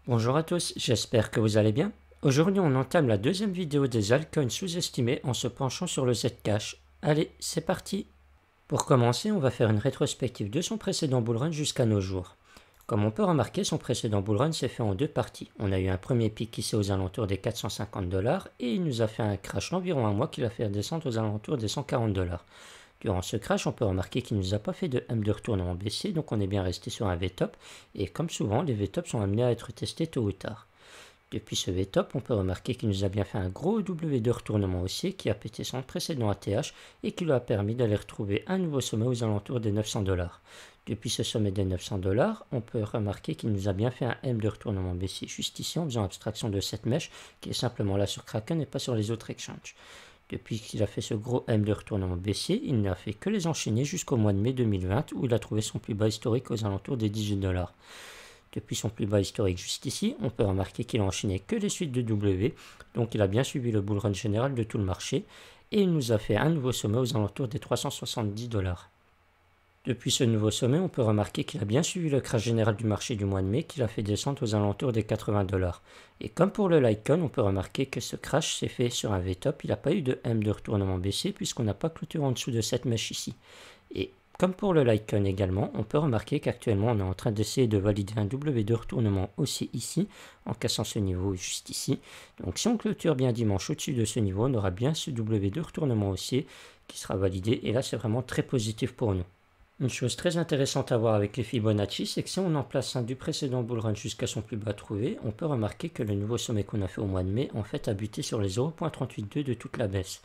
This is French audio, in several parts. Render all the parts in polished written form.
Bonjour à tous, j'espère que vous allez bien. Aujourd'hui on entame la deuxième vidéo des altcoins sous-estimés en se penchant sur le Zcash. Allez, c'est parti. Pour commencer, on va faire une rétrospective de son précédent bullrun jusqu'à nos jours. Comme on peut remarquer, son précédent bullrun s'est fait en deux parties. On a eu un premier pic qui s'est aux alentours des 450$ et il nous a fait un crash d'environ un mois qui l'a fait descendre aux alentours des 140$. Durant ce crash, on peut remarquer qu'il ne nous a pas fait de M de retournement baissier, donc on est bien resté sur un VTOP, et comme souvent, les VTOP sont amenés à être testés tôt ou tard. Depuis ce VTOP, on peut remarquer qu'il nous a bien fait un gros W de retournement haussier qui a pété son précédent ATH et qui lui a permis d'aller retrouver un nouveau sommet aux alentours des 900$. Depuis ce sommet des 900$, on peut remarquer qu'il nous a bien fait un M de retournement baissier juste ici en faisant abstraction de cette mèche qui est simplement là sur Kraken et pas sur les autres exchanges. Depuis qu'il a fait ce gros M de retournement baissier, il n'a fait que les enchaîner jusqu'au mois de mai 2020 où il a trouvé son plus bas historique aux alentours des 18$. Depuis son plus bas historique juste ici, on peut remarquer qu'il a enchaîné que les suites de W, donc il a bien suivi le bull run général de tout le marché, et il nous a fait un nouveau sommet aux alentours des 370$. Depuis ce nouveau sommet, on peut remarquer qu'il a bien suivi le crash général du marché du mois de mai, qu'il a fait descendre aux alentours des 80$. Et comme pour le Litecoin, on peut remarquer que ce crash s'est fait sur un VTOP, il n'a pas eu de M de retournement baissier puisqu'on n'a pas clôturé en dessous de cette mèche ici. Et comme pour le Litecoin également, on peut remarquer qu'actuellement on est en train d'essayer de valider un W de retournement haussier ici, en cassant ce niveau juste ici. Donc si on clôture bien dimanche au-dessus de ce niveau, on aura bien ce W de retournement haussier qui sera validé, et là c'est vraiment très positif pour nous. Une chose très intéressante à voir avec les Fibonacci, c'est que si on en place un du précédent bullrun jusqu'à son plus bas trouvé, on peut remarquer que le nouveau sommet qu'on a fait au mois de mai, en fait, a buté sur les 0.382 de toute la baisse.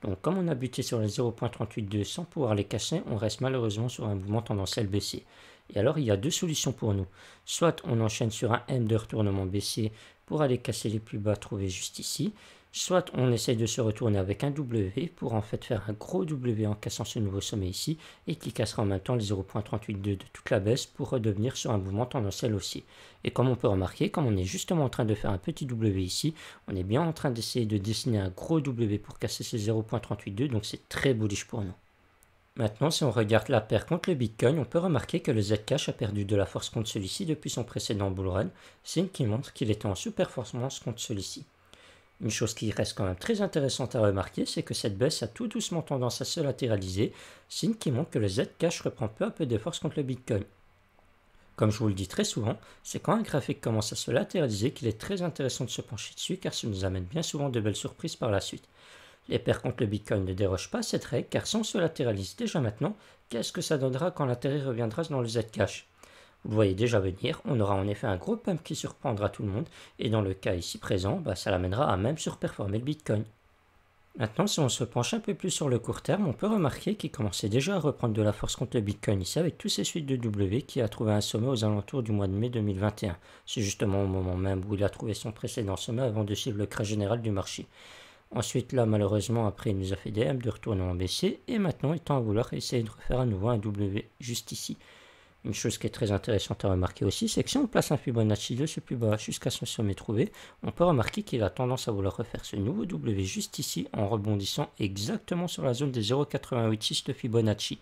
Donc comme on a buté sur les 0.382 sans pouvoir les casser, on reste malheureusement sur un mouvement tendanciel baissier. Et alors il y a deux solutions pour nous. Soit on enchaîne sur un M de retournement baissier pour aller casser les plus bas trouvés juste ici, soit on essaye de se retourner avec un W pour en fait faire un gros W en cassant ce nouveau sommet ici et qui cassera en même temps les 0.382 de toute la baisse pour redevenir sur un mouvement tendanciel haussier. Et comme on peut remarquer, comme on est justement en train de faire un petit W ici, on est bien en train d'essayer de dessiner un gros W pour casser ces 0.382, donc c'est très bullish pour nous. Maintenant, si on regarde la paire contre le Bitcoin, on peut remarquer que le Zcash a perdu de la force contre celui-ci depuis son précédent bullrun, signe qui montre qu'il était en sous-performance contre celui-ci. Une chose qui reste quand même très intéressante à remarquer, c'est que cette baisse a tout doucement tendance à se latéraliser, signe qui montre que le Zcash reprend peu à peu de force contre le Bitcoin. Comme je vous le dis très souvent, c'est quand un graphique commence à se latéraliser qu'il est très intéressant de se pencher dessus car ça nous amène bien souvent de belles surprises par la suite. Les paires contre le Bitcoin ne dérogent pas à cette règle car si on se latéralise déjà maintenant, qu'est-ce que ça donnera quand l'intérêt reviendra dans le Zcash ? Vous le voyez déjà venir, on aura en effet un gros pump qui surprendra tout le monde, et dans le cas ici présent, ça l'amènera à même surperformer le Bitcoin. Maintenant, si on se penche un peu plus sur le court terme, on peut remarquer qu'il commençait déjà à reprendre de la force contre le Bitcoin ici avec tous ces suites de W qui a trouvé un sommet aux alentours du mois de mai 2021. C'est justement au moment même où il a trouvé son précédent sommet avant de suivre le crash général du marché. Ensuite, là, malheureusement, après, il nous a fait des M de retournement baissier, et maintenant, il tend à vouloir essayer de refaire à nouveau un W juste ici. Une chose qui est très intéressante à remarquer aussi, c'est que si on place un Fibonacci de ce plus bas jusqu'à son sommet trouvé, on peut remarquer qu'il a tendance à vouloir refaire ce nouveau W juste ici en rebondissant exactement sur la zone des 0,886 de Fibonacci.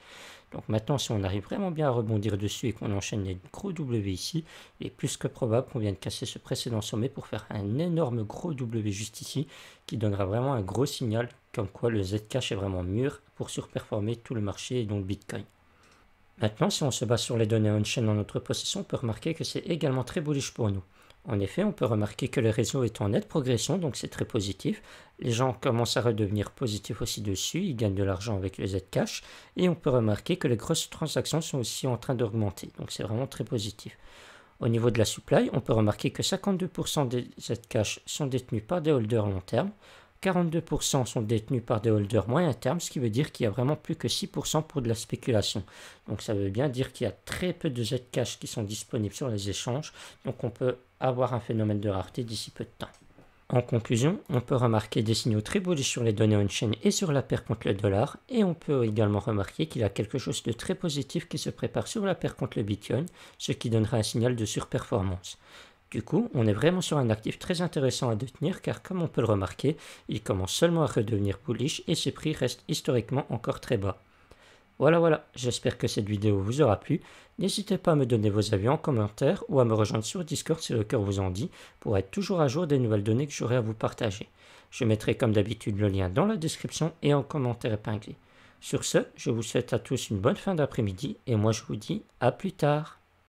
Donc maintenant, si on arrive vraiment bien à rebondir dessus et qu'on enchaîne les gros W ici, il est plus que probable qu'on vienne casser ce précédent sommet pour faire un énorme gros W juste ici, qui donnera vraiment un gros signal comme quoi le Zcash est vraiment mûr pour surperformer tout le marché et donc Bitcoin. Maintenant, si on se base sur les données on-chain en notre possession, on peut remarquer que c'est également très bullish pour nous. En effet, on peut remarquer que le réseau est en nette progression, donc c'est très positif. Les gens commencent à redevenir positifs aussi dessus, ils gagnent de l'argent avec le Zcash, et on peut remarquer que les grosses transactions sont aussi en train d'augmenter, donc c'est vraiment très positif. Au niveau de la supply, on peut remarquer que 52% des Zcash sont détenus par des holders long terme, 42% sont détenus par des holders moyen terme, ce qui veut dire qu'il y a vraiment plus que 6% pour de la spéculation. Donc ça veut bien dire qu'il y a très peu de Zcash qui sont disponibles sur les échanges, donc on peut avoir un phénomène de rareté d'ici peu de temps. En conclusion, on peut remarquer des signaux très bullish sur les données on-chain et sur la paire contre le dollar, et on peut également remarquer qu'il y a quelque chose de très positif qui se prépare sur la paire contre le Bitcoin, ce qui donnera un signal de surperformance. Du coup, on est vraiment sur un actif très intéressant à détenir car comme on peut le remarquer, il commence seulement à redevenir bullish et ses prix restent historiquement encore très bas. Voilà, j'espère que cette vidéo vous aura plu. N'hésitez pas à me donner vos avis en commentaire ou à me rejoindre sur Discord si le cœur vous en dit, pour être toujours à jour des nouvelles données que j'aurai à vous partager. Je mettrai comme d'habitude le lien dans la description et en commentaire épinglé. Sur ce, je vous souhaite à tous une bonne fin d'après-midi et moi je vous dis à plus tard.